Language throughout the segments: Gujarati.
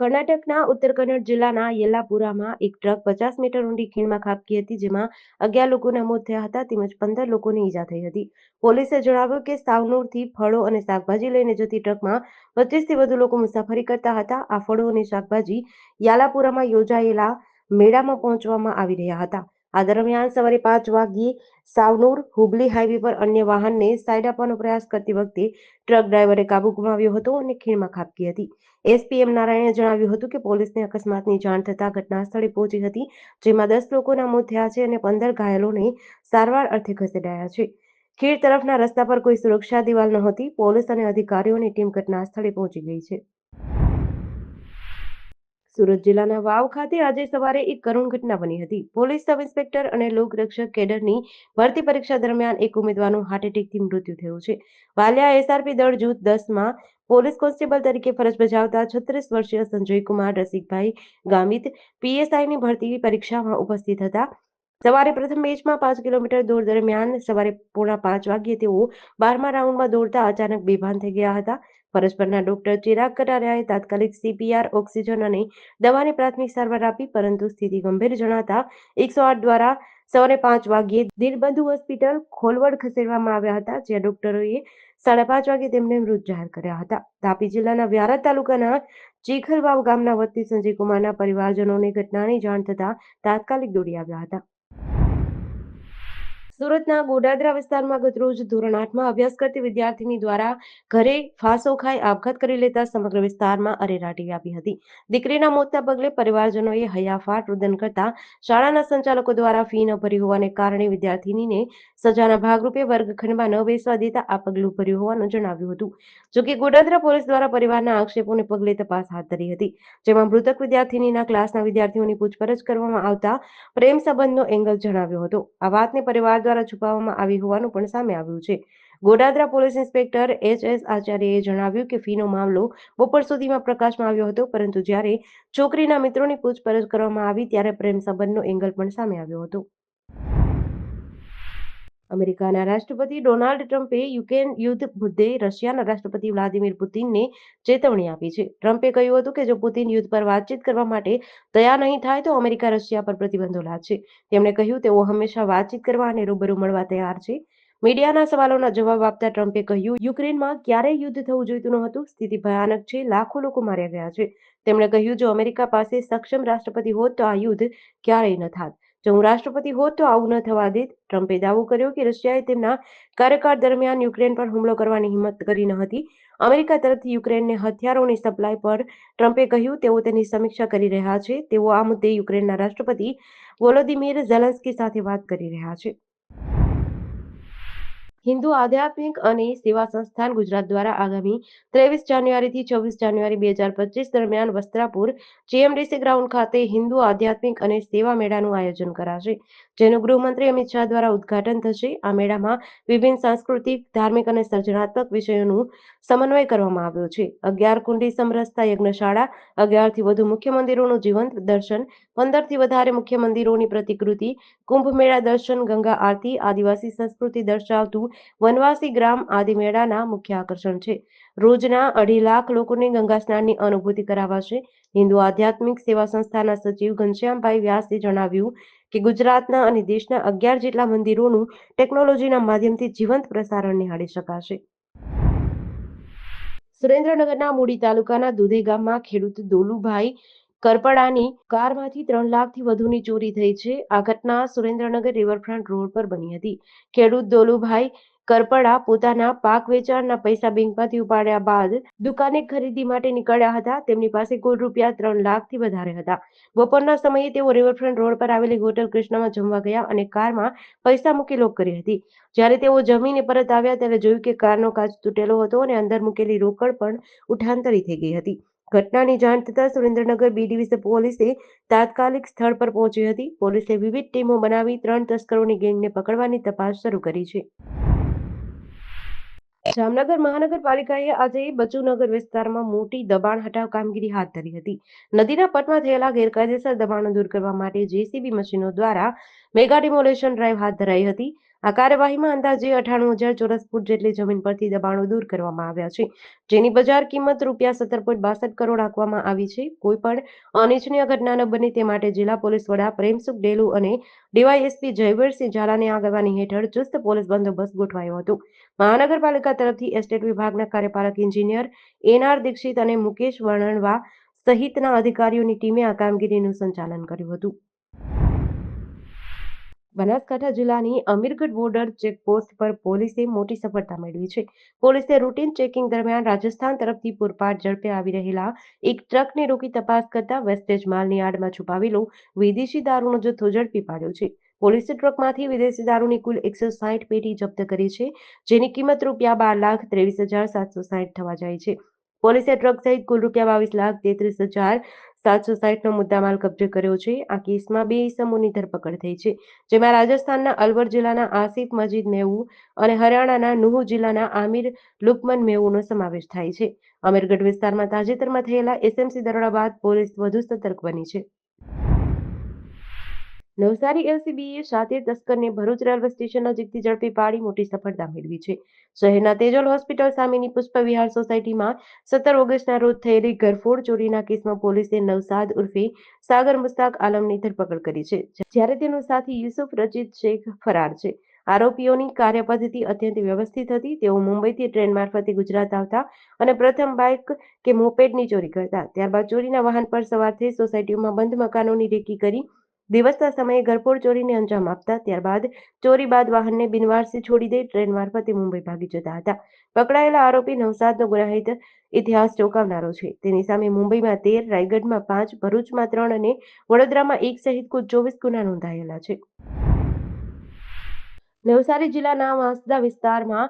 કર્ણાટકના ઉત્તર કન્નડ જિલ્લાના યેલ્લાપુરામાં એક ટ્રક 50 મીટર ઊંડી ખીણમાં ખાબકી હતી, જેમાં 11 લોકોના મોત થયા હતા તેમજ 15 લોકોને ઈજા થઈ હતી. પોલીસે જણાવ્યું કે સાવનૂરથી ફળો અને શાકભાજી લઈને જતી ટ્રકમાં 25થી વધુ લોકો મુસાફરી કરતા હતા. આ ફળો અને શાકભાજી યાલાપુરામાં યોજાયેલા મેળામાં પહોંચવામાં આવી રહ્યા હતા. આ દરમિયાન સવારે 5 વાગ્યે સાવનૂર હુબલી હાઈવે પર અન્ય વાહનને સાઈડ આપવાનો પ્રયાસ કરતી વખતે ટ્રક ડ્રાઈવરે કાબુ ગુમાવ્યો હતો અને ખીણમાં ખાબકી હતી. એસપી એમ નારાયણે જણાવ્યું હતું કે પોલીસને અકસ્માતની જાણ થતાં ઘટના સ્થળે પહોંચી હતી, જેમાં 10 લોકોના મોત થયા છે અને 15 ઘાયલોને સારવાર અર્થે ખસેડાયા છે. ખીણ તરફના રસ્તા પર કોઈ સુરક્ષા દિવાલ નહોતી. પોલીસ અને અધિકારીઓની ટીમ ઘટના સ્થળે પહોંચી ગઈ છે. સુરત જિલ્લાના વાવ ખાતે આજે સવારે એક કરુણ ઘટના બની હતી. પોલીસ સબ ઇન્સ્પેક્ટર અને લોકરક્ષક કેડરની ભરતી પરીક્ષા દરમિયાન એક ઉમેદવારનું હાર્ટ એટેકથી મૃત્યુ થયું છે. વાલિયા એસઆરપી દળ જૂથ 10માં પોલીસ કોન્સ્ટેબલ તરીકે ફરજ બજાવતા 36 વર્ષીય સંજયકુમાર રસિકભાઈ ગામિત પીએસઆઈની ભરતી પરીક્ષામાં ઉપસ્થિત હતા. સવારે પ્રથમ બેચમાં 5 કિલોમીટર દોડ દરમિયાન સવારે 4:45 વાગ્યે તેઓ 12મા રાઉન્ડમાં દોડતા અચાનક બેભાન થઈ ગયા હતા. ફરજ પરના ડોક્ટર ચિરાગ કટારિયાએ તાત્કાલિક સીપીઆર, ઓક્સિજન અને દવાની પ્રાથમિક સારવાર આપી, પરંતુ સ્થિતિ ગંભીર જણાતા 108 દ્વારા સવારે 5 વાગ્યે દીનબંધુ હોસ્પિટલ ખોલવડ ખસેડવામાં આવ્યા હતા, જ્યાં ડોક્ટરોએ 5:30 વાગ્યે તેમને મૃત જાહેર કર્યા હતા. તાપી જિલ્લાના વ્યારા તાલુકાના ચીખલવાવ ગામના વતની સંજયકુમારના પરિવારજનોને ઘટનાની જાણ થતાં તાત્કાલિક દોડી આવ્યા હતા. સુરતના ગોડાદરા વિસ્તારમાં ગતરોજ ધોરણ 8માં અભ્યાસ કરતી વિદ્યાર્થીની દ્વારા ઘરે ફાંસો ખાઈ આપઘાત કરી લેતા સમગ્ર વિસ્તારમાં અરેરાટી વ્યાપી હતી. દીકરીના મોતના પગલે પરિવારજનોએ હૈયાફાટ રુદન કરતા શાળાના સંચાલકો દ્વારા ફી ન ભરી હોવાને કારણે વિદ્યાર્થીનીને સજાના ભાગરૂપે વર્ગખંડમાં ન બેસવા દેતા આ પગલું ભર્યું હોવાનું જણાવ્યું હતું. જોકે ગોડાદરા પોલીસ દ્વારા પરિવારના આક્ષેપોને પગલે તપાસ હાથ ધરી હતી, જેમાં મૃતક વિદ્યાર્થીનીના ક્લાસના વિદ્યાર્થીઓની પૂછપરછ કરવામાં આવતા પ્રેમ સંબંધનો એંગલ જણાવ્યો હતો. આ વાતને પરિવાર દ્વારા છુપાવવામાં આવી હોવાનું પણ સામે આવ્યું છે. Godadara police inspector H S. આચાર્યએ જણાવ્યું કે ફીનો મામલો બપોર સુધીમાં પ્રકાશમાં આવ્યો હતો, પરંતુ જ્યારે છોકરીના મિત્રોની પૂછપરછ કરવામાં આવી ત્યારે પ્રેમ સંબંધનો એંગલ પણ સામે આવ્યો હતો. અમેરિકાના રાષ્ટ્રપતિ ડોનાલ્ડ ટ્રમ્પે યુક્રેન યુદ્ધ મુદ્દે રશિયાના રાષ્ટ્રપતિ વ્લાદિમીર પુતિનને ચેતવણી આપી છે. ટ્રમ્પે કહ્યું હતું કે જો પુતિન યુદ્ધ પર વાતચીત કરવા માટે તૈયાર નહીં થાય તો અમેરિકા રશિયા પર પ્રતિબંધો લાદશે. તેમણે કહ્યું તેઓ હંમેશા વાતચીત કરવા અને રૂબરૂ મળવા તૈયાર છે. મીડિયાના સવાલોના જવાબ આપતા ટ્રમ્પે કહ્યું, યુક્રેનમાં ક્યારેય યુદ્ધ થવું જોઈતું નહોતું. સ્થિતિ ભયાનક છે. લાખો લોકો માર્યા ગયા છે. તેમણે કહ્યું, જો અમેરિકા પાસે સક્ષમ રાષ્ટ્રપતિ હોત તો આ યુદ્ધ ક્યારેય ન થાત. જો હું રાષ્ટ્રપતિ હોત તો આવું ન થવા દેત. ટ્રમ્પે દાવો કર્યો કે રશિયાએ તેમના કાર્યકાળ દરમિયાન યુક્રેન પર હુમલો કરવાની હિંમત કરી ન હતી. અમેરિકા તરફથી યુક્રેનને હથિયારોની સપ્લાય પર ટ્રમ્પે કહ્યું તેઓ તેની સમીક્ષા કરી રહ્યા છે. તેઓ આ મુદ્દે યુક્રેનના રાષ્ટ્રપતિ વોલોદિમીર ઝેલેન્સ્કી સાથે વાત કરી રહ્યા છે. હિન્દુ આધ્યાત્મિક અને સેવા સંસ્થાન ગુજરાત દ્વારા આગામી 23 જાન્યુઆરીથી 24 જાન્યુઆરી 2025 દરમિયાન વસ્ત્રાપુર જીએમડીસી ગ્રાઉન્ડ ખાતે હિન્દુ આધ્યાત્મિક અને સેવા મેળાનું આયોજન કરાશે, જેનું ગૃહમંત્રી અમિત શાહ દ્વારા ઉદ્ઘાટન થશે. આ મેળામાં વિભિન્ન સાંસ્કૃતિક, ધાર્મિક અને સર્જનાત્મક વિષયોનું સમન્વય કરવામાં આવ્યો છે. 11 કુંડી સમરસતા યજ્ઞશાળા, 11થી વધુ મુખ્ય મંદિરોનું જીવંત દર્શન, 15થી વધારે મુખ્ય મંદિરોની પ્રતિકૃતિ, કુંભ મેળા દર્શન, ગંગા આરતી, આદિવાસી સંસ્કૃતિ દર્શાવતું વનવાસી ગ્રામ આદિ મેળાના મુખ્ય આકર્ષણ છે. રોજના 2.5 લાખ લોકોને ગંગા સ્નાનની અનુભૂતિ કરાવાશે. હિન્દુ આધ્યાત્મિક સેવા સંસ્થાના સચિવ ઘનશ્યામભાઈ વ્યાસે જણાવ્યું કે ગુજરાતના અને દેશના 11 જેટલા મંદિરોનું ટેકનોલોજીના માધ્યમથી જીવંત પ્રસારણ નિહાળી શકાશે. સુરેન્દ્રનગરના મૂળી તાલુકાના દુધે ગામમાં ખેડૂત દોલુભાઈ કરપડાની કારમાંથી 3 લાખથી વધુની ચોરી થઈ છે. આ ઘટના સુરેન્દ્રનગર રિવરફ્રન્ટ રોડ પર બની હતી. ખેડૂત દોલુભાઈ કરપડા પોતાના પાક વેચાણના પૈસા બેંકમાંથી ઉપાડ્યા બાદ દુકાને ખરીદી માટે નીકળ્યા હતા. તેમની પાસે કુલ રૂપિયા 3 લાખથી વધારે હતા. બપોરના સમયે તેઓ રિવરફ્રન્ટ રોડ પર આવેલી હોટલ કૃષ્ણમાં જમવા ગયા અને કારમાં પૈસા મૂકી લોક કરી હતી. જ્યારે તેઓ જમીને પરત આવ્યા ત્યારે જોયું કે કારનો કાચ તૂટેલો હતો અને અંદર મૂકેલી રોકડ પણ ઉઠાંતરી થઈ ગઈ હતી. ઘટનાની જાણ થતાં સુરેન્દ્રનગર બી ડિવિઝન પોલીસે તાત્કાલિક સ્થળ પર પહોંચી હતી. પોલીસે વિવિધ ટીમો બનાવી 3 તસ્કરોની ગેંગને પકડવાની તપાસ શરૂ કરી છે. જામનગર મહાનગરપાલિકાએ આજે બચુનગર વિસ્તારમાં મોટી દબાણ હટાવ કામગીરી હાથ ધરી હતી. નદીના પટમાં થયેલા ગેરકાયદેસર દબાણો દૂર કરવા માટે જેસીબી મશીનો દ્વારા મેગા ડિમોલેશન ડ્રાઈવ હાથ ધરાઈ હતી. આ કાર્યવાહીમાં અંદાજે 98,000 ચોરસ ફૂટ જેટલી જમીન પરથી દબાણો દૂર કરવામાં આવ્યા છે, જેની બજાર કિંમત ₹17.62 કરોડ આંકવામાં આવી છે. કોઈ પણ અનિચ્છનીય ઘટના ન બને તે માટે જિલ્લા પોલીસ વડા પ્રેમસુખ ડેલુ અને ડીવાયએસપી જયવીરસિંહ ઝાલાની આગેવાની હેઠળ ચુસ્ત પોલીસ બંદોબસ્ત ગોઠવાયો હતો. મહાનગરપાલિકા તરફથી એસ્ટેટ વિભાગના કાર્યપાલક ઇજનેર એનઆર દીક્ષિત અને મુકેશ વર્ણવા સહિતના અધિકારીઓની ટીમે આ કામગીરીનું સંચાલન કર્યું હતું. બનાસકાંઠા જિલ્લાની અમીરગઢ બોર્ડર ચેકપોસ્ટ પર પોલીસે મોટી સફળતા મેળવી છે. પોલીસે રૂટીન ચેકિંગ દરમિયાન રાજસ્થાન તરફથી પૂરપાટ ઝડપે આવી રહેલા એક ટ્રકને રોકી તપાસ કરતા વેસ્ટેજ માલની આડમાં છુપાવેલો વિદેશી દારૂનો જથ્થો ઝડપી પાડ્યો છે. પોલીસે ટ્રકમાંથી વિદેશી દારૂની કુલ 160 પેટી જપ્ત કરી છે, જેની કિંમત ₹12,23,760 થવા જાય છે. પોલીસે ટ્રક સહિત કુલ ₹22,33,760નો મુદ્દામાલ કબજે કર્યો છે. આ કેસમાં 2 ઇસમોની ધરપકડ થઈ છે, જેમાં રાજસ્થાનના અલવર જિલ્લાના આસિફ મજીદ મેવું અને હરિયાણાના નુહ જિલ્લાના આમિર લુકમન મેવુંનો સમાવેશ થાય છે. અમીરગઢ વિસ્તારમાં તાજેતરમાં થયેલા એસએમસી દરોડા બાદ પોલીસ વધુ સતર્ક બની છે. નવસારી એલસીબીએ શાતીર તસ્કરને ભરૂચ રેલવે સ્ટેશન નજીકથી ઝડપી પાડી મોટી સફળતા મેળવી છે. શહેરના તેજલ હોસ્પિટલ સામેની પુષ્પવિહાર સોસાયટીમાં 17 ઓગસ્ટના રોજ થયેલી ઘરફોડ ચોરીના કેસમાં પોલીસે નવસાદ ઉર્ફે સાગર મુસ્તાક આલમની ધરપકડ કરી છે, જ્યારે તેનો સાથી યુસુફ રચીદ શેખ ફરાર છે. આરોપીઓની કાર્યપદ્ધતિ અત્યંત વ્યવસ્થિત હતી. તેઓ મુંબઈથી ટ્રેન મારફતે ગુજરાત આવતા અને પ્રથમ બાઇક કે મોપેડની ચોરી કરતા, ત્યારબાદ ચોરીના વાહન પર સવાર થઈ સોસાયટીઓમાં બંધ મકાનોની રેકી કરી દિવસના સમયે ઘરફોડ ચોરીને અંજામ આપતા, ત્યારબાદ ચોરી બાદ વાહનને બિનવારસી છોડી દઈ ટ્રેન મારફતે મુંબઈ ભાગી જતા હતા. પકડાયેલા આરોપી નવસાદનો ગુનાહિત ઇતિહાસ ચોંકાવનારો છે. તેની સામે મુંબઈમાં 13, રાયગઢમાં 5, ભરૂચમાં 3 અને વડોદરામાં 1 સહિત કુલ 24 ગુના નોંધાયેલા છે. નવસારી જિલ્લાના વાંસદા વિસ્તારમાં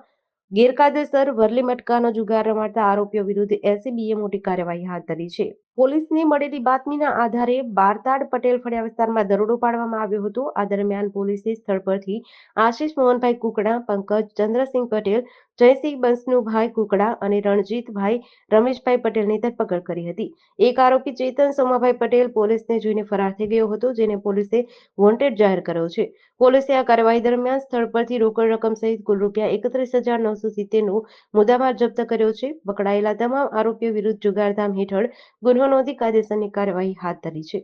ગેરકાયદેસર વરલી મટકાનો જુગાર રમાડતા આરોપીઓ વિરુદ્ધ એલસીબીએ મોટી કાર્યવાહી હાથ ધરી છે. પોલીસને મળેલી બાતમીના આધારે બારતાડ પટેલ ફળિયા વિસ્તારમાં દરોડો પાડવામાં આવ્યો હતો. આ દરમિયાન પોલીસે સ્થળ પરથી આશિષ મોહનભાઈ કુકડા, પંકજ ચંદ્રસિંહ પટેલ, જયસિંહ બંસનુભાઈ કુકડા અને રણજીતભાઈ રમેશભાઈ પટેલની ધરપકડ કરી હતી. એક આરોપી ચેતન સોમાભાઈ પટેલ પોલીસને જોઈને ફરાર થઈ ગયો હતો, જેને પોલીસે વોન્ટેડ જાહેર કર્યો છે. પોલીસે આ કાર્યવાહી દરમિયાન સ્થળ પરથી રોકડ રકમ સહિત કુલ ₹31,970નો મુદ્દામાલ જપ્ત કર્યો છે. પકડાયેલા તમામ આરોપીઓ વિરુદ્ધ જુગારધામ હેઠળ ગુનો નોંધી કાયદેસરની કાર્યવાહી હાથ ધરી છે.